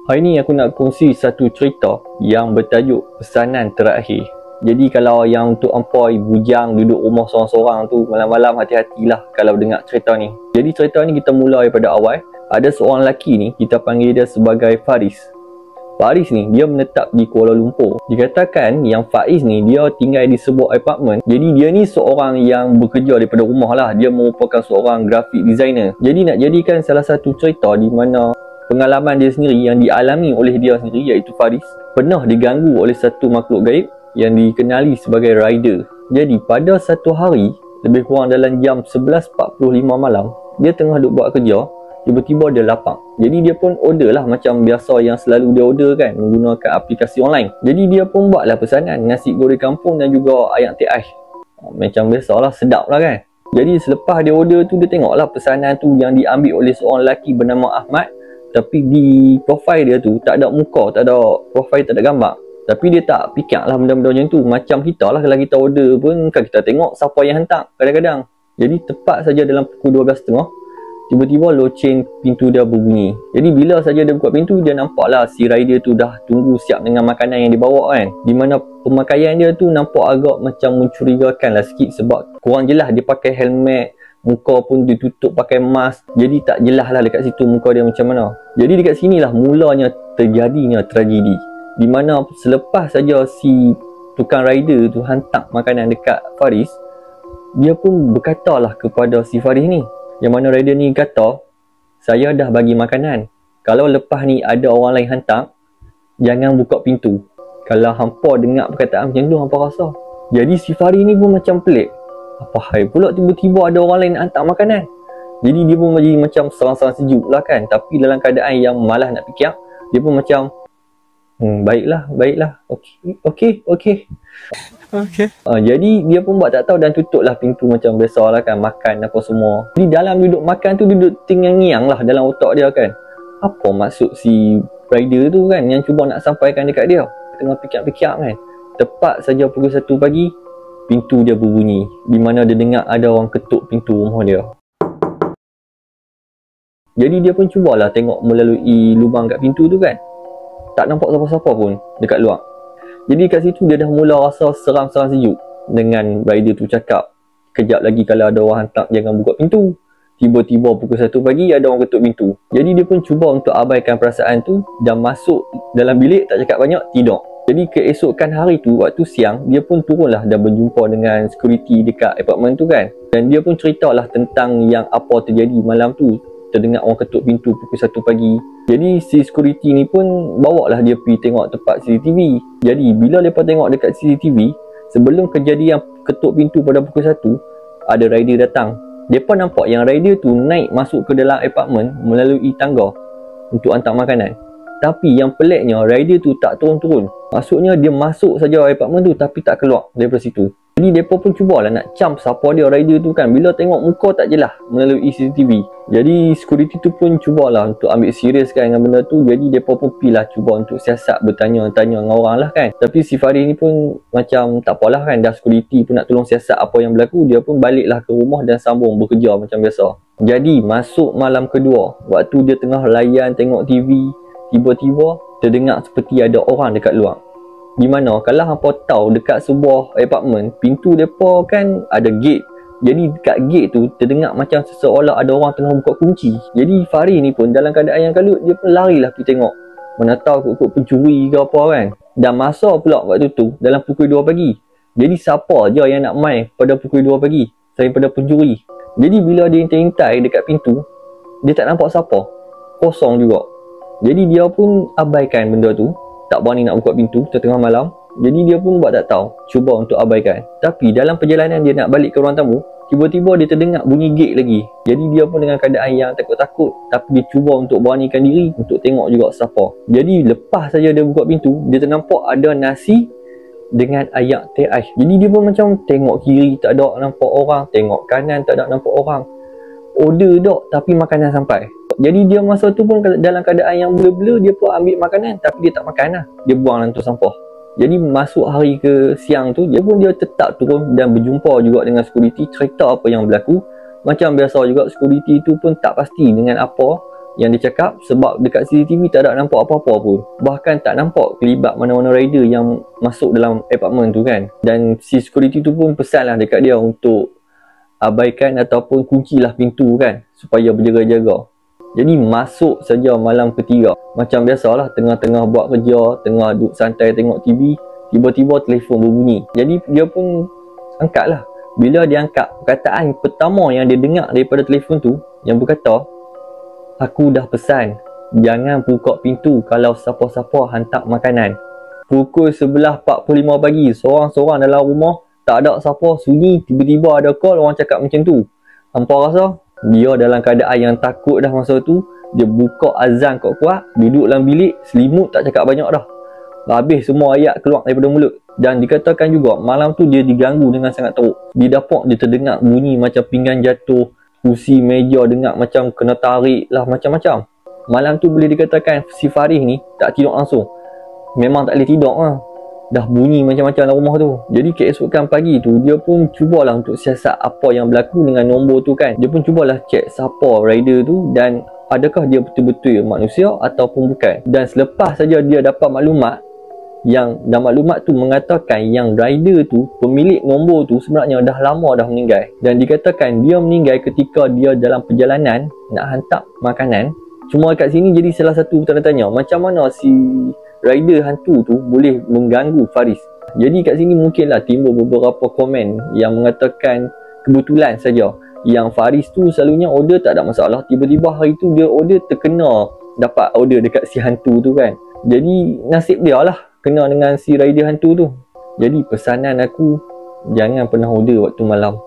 Hari ni aku nak kongsi satu cerita yang bertajuk pesanan terakhir. Jadi kalau yang untuk ampoi bujang duduk rumah seorang-seorang tu, malam-malam hati-hatilah kalau dengar cerita ni. Jadi cerita ni kita mula daripada awal. Ada seorang lelaki ni, kita panggil dia sebagai Faris. Faris ni dia menetap di Kuala Lumpur. Dikatakan yang Faiz ni dia tinggal di sebuah apartmen. Jadi dia ni seorang yang bekerja daripada rumah lah. Dia merupakan seorang graphic designer. Jadi nak jadikan salah satu cerita di mana pengalaman dia sendiri yang dialami oleh dia sendiri, iaitu Faris, pernah diganggu oleh satu makhluk gaib yang dikenali sebagai rider. Jadi pada satu hari, lebih kurang dalam jam 11.45 malam, dia tengah duk buat kerja, tiba-tiba dia lapar. Jadi dia pun order lah macam biasa yang selalu dia order kan, menggunakan aplikasi online. Jadi dia pun buatlah pesanan nasi goreng kampung dan juga ayam teh ais. Macam biasalah, sedap lah kan. Jadi selepas dia order tu, dia tengoklah pesanan tu yang diambil oleh seorang lelaki bernama Ahmad. Tapi di profil dia tu tak ada muka, tak ada profil, tak ada gambar. Tapi dia tak fikir lah benda-benda macam tu. Macam kita lah, kalau kita order pun kan kita tengok siapa yang hantar kadang-kadang. Jadi tepat saja dalam pukul 12.30, tiba-tiba loceng pintu dia berbunyi. Jadi bila saja dia buka pintu, dia nampaklah si rider tu dah tunggu siap dengan makanan yang dibawa kan. Di mana pemakaian dia tu nampak agak macam mencurigakan lah sikit, sebab kurang jelas dia pakai helmet, muka pun ditutup pakai mask. Jadi tak jelas lah dekat situ muka dia macam mana. Jadi dekat sinilah mulanya terjadinya tragedi. Di mana selepas saja si tukang rider tu hantar makanan dekat Faris, dia pun berkatalah kepada si Faris ni, yang mana rider ni kata, saya dah bagi makanan, kalau lepas ni ada orang lain hantar, jangan buka pintu. Kalau hampa dengar perkataan macam tu, hampa rasa. Jadi si Faris ni pun macam pelik. Apa hal pula tiba-tiba ada orang lain nak hantar makanan? Jadi dia pun jadi macam serang-serang sejuk lah kan. Tapi dalam keadaan yang malas nak fikir, dia pun macam baiklah. Okey. Jadi dia pun buat tak tahu dan tutuplah pintu macam biasa lah kan, makan apa semua. Jadi dalam duduk makan tu, duduk tingang-ngiang lah dalam otak dia kan. Apa maksud si rider tu kan yang cuba nak sampaikan dekat dia? Tengah fikir-fikir kan. Tepat saja pukul 1 pagi, pintu dia berbunyi, di mana dia dengar ada orang ketuk pintu rumah dia. Jadi dia pun cubalah tengok melalui lubang kat pintu tu kan. Tak nampak siapa-siapa pun dekat luar. Jadi kat situ dia dah mula rasa seram-seram sejuk dengan rider tu cakap, kejap lagi kalau ada orang hantar jangan buka pintu. Tiba-tiba pukul 1 pagi ada orang ketuk pintu. Jadi dia pun cuba untuk abaikan perasaan tu dan masuk dalam bilik, tak cakap banyak, tidur. Jadi keesokan hari tu, waktu siang, dia pun turunlah dan berjumpa dengan security dekat apartmen tu kan. Dan dia pun ceritalah tentang yang apa terjadi malam tu. Terdengar orang ketuk pintu pukul 1 pagi. Jadi si security ni pun bawalah dia pergi tengok tempat CCTV. Jadi bila mereka tengok dekat CCTV, sebelum kejadian ketuk pintu pada pukul 1, ada rider datang. Mereka nampak yang rider tu naik masuk ke dalam apartmen melalui tangga untuk hantar makanan. Tapi yang peliknya, rider tu tak turun-turun. Maksudnya dia masuk saja apartmen tu tapi tak keluar daripada situ. Jadi mereka pun cubalah nak cam siapa dia rider tu kan. Bila tengok muka tak jelas melalui CCTV. Jadi security tu pun cubalah untuk ambil serius kan dengan benda tu. Jadi mereka pun pilah cuba untuk siasat bertanya-tanya dengan orang lah kan. Tapi si Faris ni pun macam tak apalah kan. Dah security pun nak tolong siasat apa yang berlaku. Dia pun baliklah ke rumah dan sambung bekerja macam biasa. Jadi masuk malam kedua, waktu dia tengah layan tengok TV, tiba-tiba terdengar seperti ada orang dekat luar. Di mana kalau hampa tahu dekat sebuah apartmen, pintu depa kan ada gate. Jadi dekat gate tu terdengar macam seseolah ada orang tengah buka kunci. Jadi Faris ni pun dalam keadaan yang kalut, dia pun larilah pergi tengok. Mana tahu kot pencuri ke apa kan. Dan masa pula waktu tu dalam pukul 2 pagi. Jadi siapa je yang nak main pada pukul 2 pagi selain pada pencuri. Jadi bila dia hintai-hintai dekat pintu, dia tak nampak siapa. Kosong juga. Jadi dia pun abaikan benda tu, tak berani nak buka pintu tengah malam. Jadi dia pun buat tak tahu, cuba untuk abaikan. Tapi dalam perjalanan dia nak balik ke ruang tamu, tiba-tiba dia terdengar bunyi gate lagi. Jadi dia pun dengan keadaan yang takut-takut, tapi dia cuba untuk beranikan diri untuk tengok juga siapa. Jadi lepas saja dia buka pintu, dia ternampak ada nasi dengan ayam teh ais. Jadi dia pun macam tengok kiri tak ada nampak orang, tengok kanan tak ada nampak orang. Order dak tapi makanan sampai. Jadi dia masa tu pun dalam keadaan yang blur-blur, dia pun ambil makanan tapi dia tak makan lah. Dia buang dalam tu sampah. Jadi masuk hari ke siang tu, dia tetap turun dan berjumpa juga dengan security, cerita apa yang berlaku. Macam biasa juga security tu pun tak pasti dengan apa yang dia cakap sebab dekat CCTV tak ada nampak apa-apa pun. Bahkan tak nampak kelibat mana-mana rider yang masuk dalam apartment tu kan. Dan si security tu pun pesan lah dekat dia untuk abaikan ataupun kuncilah pintu kan, supaya berjaga-jaga. Jadi masuk saja malam ketiga, macam biasalah tengah-tengah buat kerja, tengah duduk santai tengok TV, tiba-tiba telefon berbunyi. Jadi dia pun angkat lah. Bila dia angkat, perkataan pertama yang dia dengar daripada telefon tu yang berkata, "Aku dah pesan, jangan buka pintu kalau siapa-siapa hantar makanan." Pukul 11.45 pagi, seorang-seorang dalam rumah, tak ada siapa, sunyi, tiba-tiba ada call orang cakap macam tu. Hampa rasa dia dalam keadaan yang takut dah masa tu. Dia buka azan kuat-kuat, duduk dalam bilik, selimut tak cakap banyak dah. Habis semua ayat keluar daripada mulut. Dan dikatakan juga malam tu dia diganggu dengan sangat teruk. Di dapur dia terdengar bunyi macam pinggan jatuh, kursi meja dengar macam kena tarik lah, macam-macam. Malam tu boleh dikatakan si Faris ni tak tidur langsung. Memang tak boleh tidur lah. Dah bunyi macam-macam dalam rumah tu. Jadi keesokan pagi tu dia pun cubalah untuk siasat apa yang berlaku dengan nombor tu kan. Dia pun cubalah cek siapa rider tu dan adakah dia betul-betul manusia ataupun bukan. Dan selepas saja dia dapat maklumat, dan maklumat tu mengatakan yang rider tu, pemilik nombor tu sebenarnya dah lama dah meninggal. Dan dikatakan dia meninggal ketika dia dalam perjalanan nak hantar makanan. Cuma kat sini jadi salah satu tanda tanya, macam mana si rider hantu tu boleh mengganggu Faris. Jadi kat sini mungkinlah timbul beberapa komen yang mengatakan kebetulan saja yang Faris tu selalunya order tak ada masalah, tiba-tiba hari tu dia order terkena dapat order dekat si hantu tu kan. Jadi nasib dia lah kena dengan si rider hantu tu. Jadi pesanan aku, jangan pernah order waktu malam.